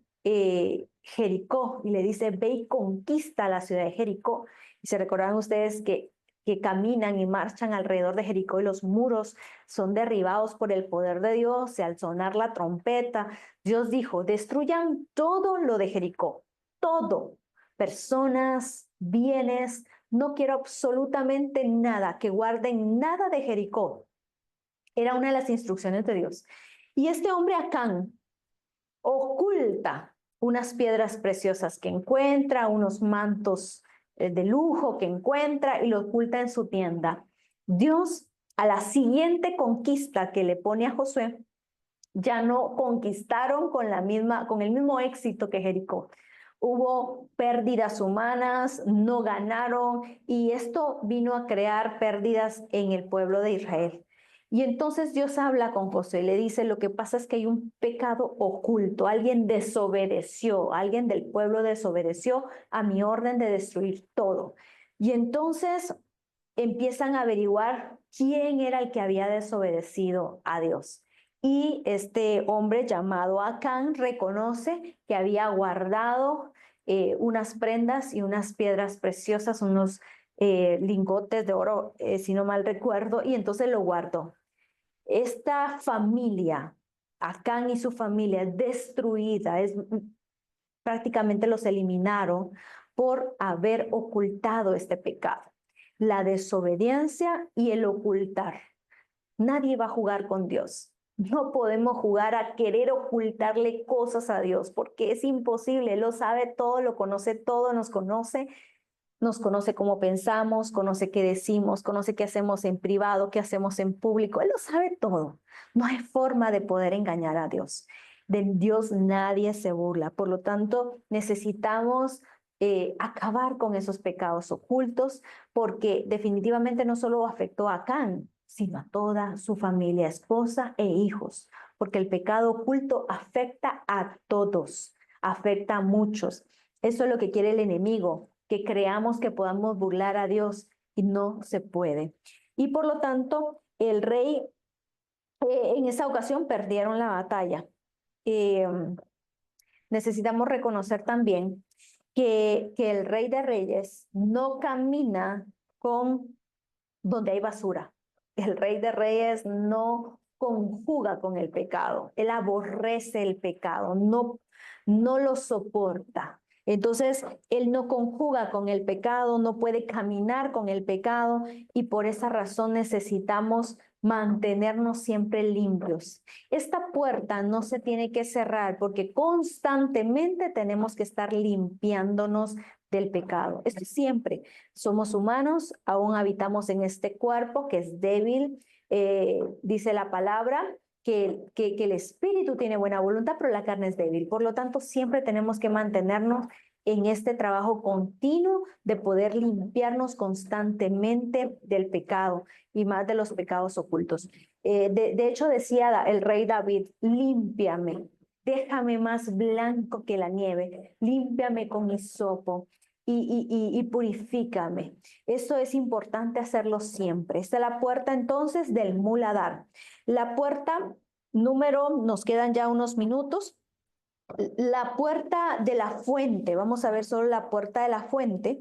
A: Jericó y le dice, ve y conquista la ciudad de Jericó. Y se recordarán ustedes que caminan y marchan alrededor de Jericó y los muros son derribados por el poder de Dios y al sonar la trompeta, Dios dijo, destruyan todo lo de Jericó, todo, personas, bienes, no quiero absolutamente nada, que guarden nada de Jericó. Era una de las instrucciones de Dios. Y este hombre Acán oculta unas piedras preciosas que encuentra, unos mantos de lujo que encuentra y lo oculta en su tienda. Dios, a la siguiente conquista que le pone a Josué, ya no conquistaron con el mismo éxito que Jericó. Hubo pérdidas humanas, no ganaron y esto vino a crear pérdidas en el pueblo de Israel. Y entonces Dios habla con Josué y le dice, lo que pasa es que hay un pecado oculto, alguien desobedeció, alguien del pueblo desobedeció a mi orden de destruir todo. Y entonces empiezan a averiguar quién era el que había desobedecido a Dios. Y este hombre llamado Acán reconoce que había guardado unas prendas y unas piedras preciosas, unos lingotes de oro, si no mal recuerdo, y entonces lo guardó. Esta familia, Acán y su familia, es destruida, prácticamente los eliminaron por haber ocultado este pecado. La desobediencia y el ocultar. Nadie va a jugar con Dios. No podemos jugar a querer ocultarle cosas a Dios porque es imposible. Él lo sabe todo, lo conoce todo, nos conoce cómo pensamos, conoce qué decimos, conoce qué hacemos en privado, qué hacemos en público. Él lo sabe todo. No hay forma de poder engañar a Dios. De Dios nadie se burla. Por lo tanto, necesitamos acabar con esos pecados ocultos porque definitivamente no solo afectó a Acán, sino a toda su familia, esposa e hijos, porque el pecado oculto afecta a todos, afecta a muchos. Eso es lo que quiere el enemigo, que creamos que podamos burlar a Dios y no se puede. Y por lo tanto, el rey en esa ocasión perdieron la batalla. Eh, Necesitamos reconocer también que el rey de reyes no camina con donde hay basura. El rey de reyes no conjuga con el pecado, él aborrece el pecado, no lo soporta. Entonces, él no conjuga con el pecado, no puede caminar con el pecado y por esa razón necesitamos mantenernos siempre limpios. Esta puerta no se tiene que cerrar porque constantemente tenemos que estar limpiándonos del pecado. Esto siempre. Somos humanos, aún habitamos en este cuerpo que es débil, dice la palabra, que el espíritu tiene buena voluntad, pero la carne es débil. Por lo tanto, siempre tenemos que mantenernos en este trabajo continuo de poder limpiarnos constantemente del pecado y más de los pecados ocultos. De hecho, decía el rey David, límpiame, déjame más blanco que la nieve, límpiame con hisopo y purifícame. Esto es importante hacerlo siempre. Esta es la puerta entonces del muladar. La puerta nos quedan ya unos minutos. La puerta de la fuente, vamos a ver solo la puerta de la fuente.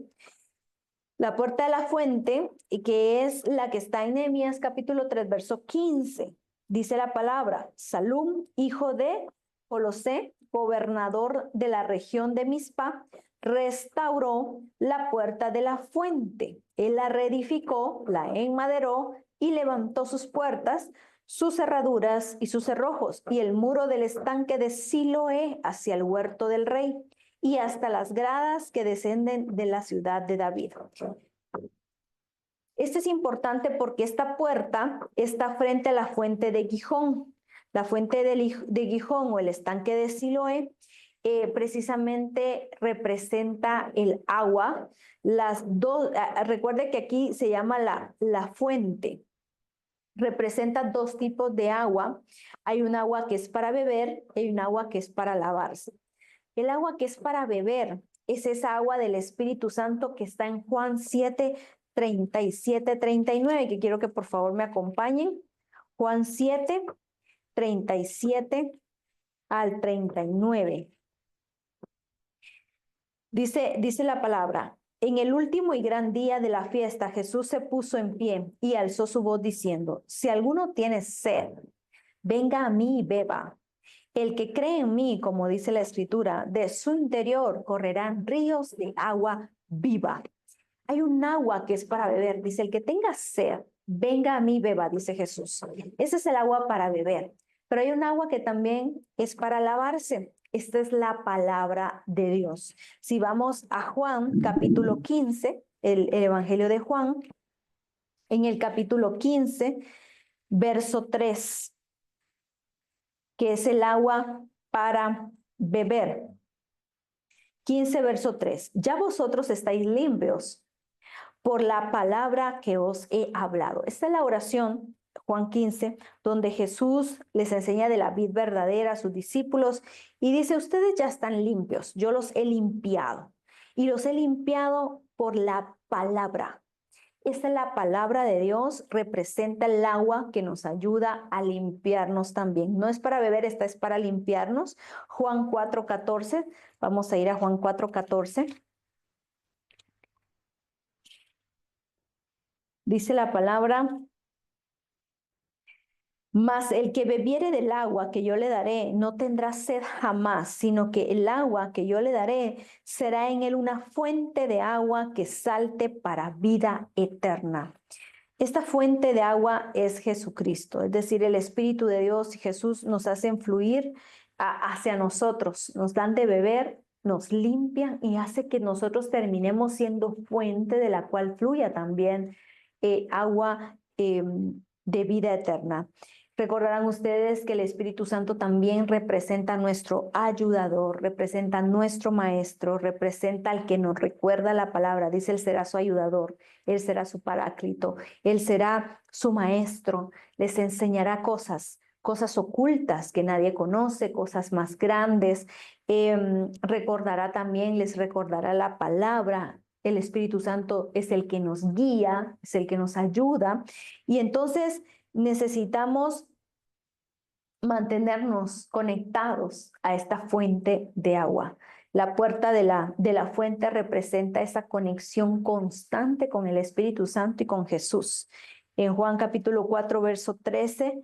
A: La puerta de la fuente, que es la que está en Nehemías capítulo 3, verso 15. Dice la palabra, Salum, hijo de Colosé, gobernador de la región de Mizpa, restauró la puerta de la fuente. Él la reedificó, la enmaderó y levantó sus puertas, sus cerraduras y sus cerrojos, y el muro del estanque de Siloé hacia el huerto del rey, y hasta las gradas que descienden de la ciudad de David. Este es importante porque esta puerta está frente a la fuente de Gihón. La fuente de Gihón o el estanque de Siloé precisamente representa el agua. Recuerde que aquí se llama la fuente. Representa dos tipos de agua. Hay un agua que es para beber y hay un agua que es para lavarse. El agua que es para beber es esa agua del Espíritu Santo que está en Juan 7, 37, 39, que quiero que por favor me acompañen. Juan 7, 37 al 39. Dice la palabra: en el último y gran día de la fiesta, Jesús se puso en pie y alzó su voz diciendo: si alguno tiene sed, venga a mí y beba. El que cree en mí, como dice la Escritura, de su interior correrán ríos de agua viva. Hay un agua que es para beber. Dice: el que tenga sed, venga a mí y beba, dice Jesús. Ese es el agua para beber. Pero hay un agua que también es para lavarse. Esta es la palabra de Dios. Si vamos a Juan, capítulo 15, el Evangelio de Juan, en el capítulo 15, verso 3, que es el agua para beber. 15, verso 3. Ya vosotros estáis limpios por la palabra que os he hablado. Esta es la oración, Juan 15, donde Jesús les enseña de la vid verdadera a sus discípulos y dice: ustedes ya están limpios, yo los he limpiado y los he limpiado por la palabra. Esta es la palabra de Dios, representa el agua que nos ayuda a limpiarnos también. No es para beber, esta es para limpiarnos. Juan 4:14, vamos a ir a Juan 4:14. Dice la palabra: mas el que bebiere del agua que yo le daré no tendrá sed jamás, sino que el agua que yo le daré será en él una fuente de agua que salte para vida eterna. Esta fuente de agua es Jesucristo, es decir, el Espíritu de Dios y Jesús nos hacen fluir hacia nosotros, nos dan de beber, nos limpian y hace que nosotros terminemos siendo fuente de la cual fluya también agua de vida eterna. Recordarán ustedes que el Espíritu Santo también representa nuestro ayudador, representa nuestro maestro, representa al que nos recuerda la palabra. Dice: él será su ayudador, él será su paráclito, él será su maestro, les enseñará cosas ocultas que nadie conoce, cosas más grandes. Recordará también, les recordará la palabra. El Espíritu Santo es el que nos guía, es el que nos ayuda. Y entonces necesitamos mantenernos conectados a esta fuente de agua. La puerta de la fuente representa esa conexión constante con el Espíritu Santo y con Jesús. En Juan capítulo 4, verso 13,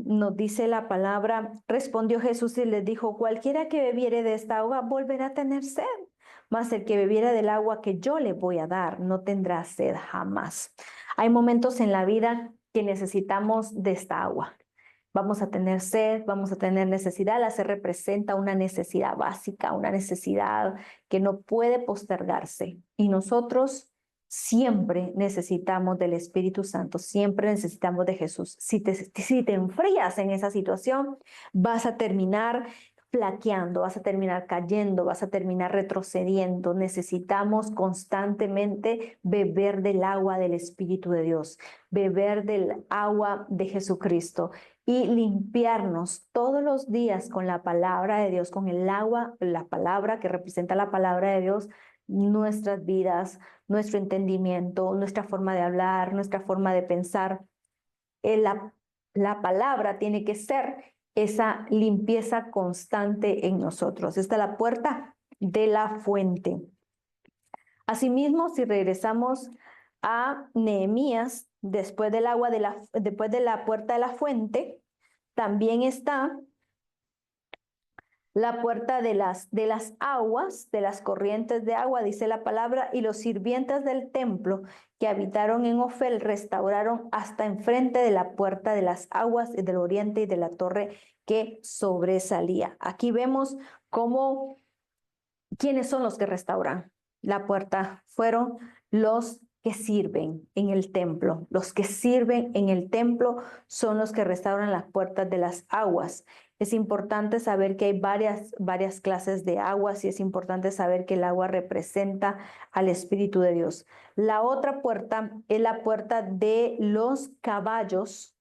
A: nos dice la palabra: respondió Jesús y les dijo: cualquiera que bebiere de esta agua volverá a tener sed, mas el que bebiera del agua que yo le voy a dar no tendrá sed jamás. Hay momentos en la vida que necesitamos de esta agua. Vamos a tener sed, vamos a tener necesidad. La sed representa una necesidad básica, una necesidad que no puede postergarse. Y nosotros siempre necesitamos del Espíritu Santo, siempre necesitamos de Jesús. Si te enfrías en esa situación, vas a terminar flaqueando, vas a terminar cayendo, vas a terminar retrocediendo. Necesitamos constantemente beber del agua del Espíritu de Dios, beber del agua de Jesucristo y limpiarnos todos los días con la palabra de Dios, con el agua, la palabra que representa la palabra de Dios, nuestras vidas, nuestro entendimiento, nuestra forma de hablar, nuestra forma de pensar. La palabra tiene que ser esa limpieza constante en nosotros. Esta es la puerta de la fuente. Asimismo, si regresamos a Nehemías, después del agua después de la puerta de la fuente, también está La puerta de las aguas, de las corrientes de agua, dice la palabra, y los sirvientes del templo que habitaron en Ofel restauraron hasta enfrente de la puerta de las aguas del oriente y de la torre que sobresalía. Aquí vemos cómo, quiénes son los que restauran la puerta. Fueron los que sirven en el templo. Los que sirven en el templo son los que restauran las puertas de las aguas. Es importante saber que hay varias clases de aguas y es importante saber que el agua representa al Espíritu de Dios. La otra puerta es la puerta de los caballos.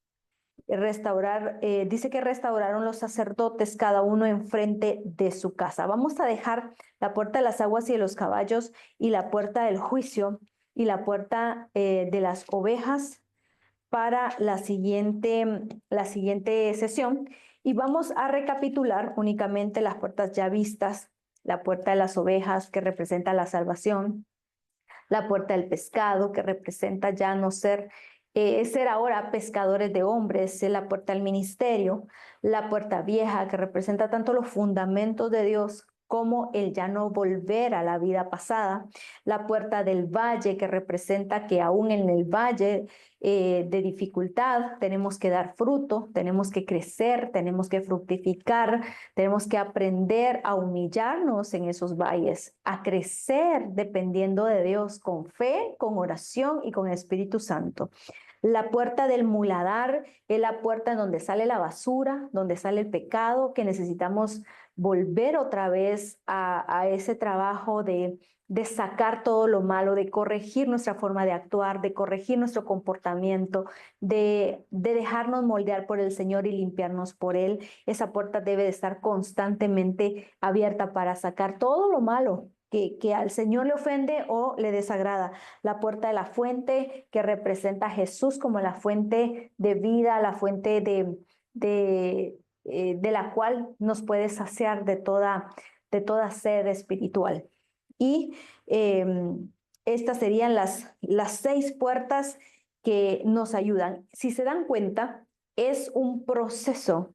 A: Dice que restauraron los sacerdotes cada uno enfrente de su casa. Vamos a dejar la puerta de las aguas y de los caballos y la puerta del juicio y la puerta de las ovejas para la siguiente sesión, y vamos a recapitular únicamente las puertas ya vistas: la puerta de las ovejas, que representa la salvación; la puerta del pescado, que representa ya no ser ahora pescadores de hombres; la puerta del ministerio; la puerta vieja, que representa tanto los fundamentos de Dios como el ya no volver a la vida pasada; la puerta del valle, que representa que aún en el valle de dificultad tenemos que dar fruto, tenemos que crecer, tenemos que fructificar, tenemos que aprender a humillarnos en esos valles, a crecer dependiendo de Dios, con fe, con oración y con Espíritu Santo. La puerta del muladar es la puerta en donde sale la basura, donde sale el pecado, que necesitamos volver otra vez a ese trabajo de sacar todo lo malo, de corregir nuestra forma de actuar, de corregir nuestro comportamiento, de dejarnos moldear por el Señor y limpiarnos por Él. Esa puerta debe de estar constantemente abierta para sacar todo lo malo que al Señor le ofende o le desagrada. La puerta de la fuente, que representa a Jesús como la fuente de vida, la fuente de la cual nos puede saciar de toda sed espiritual. Y estas serían las 6 puertas que nos ayudan. Si se dan cuenta, es un proceso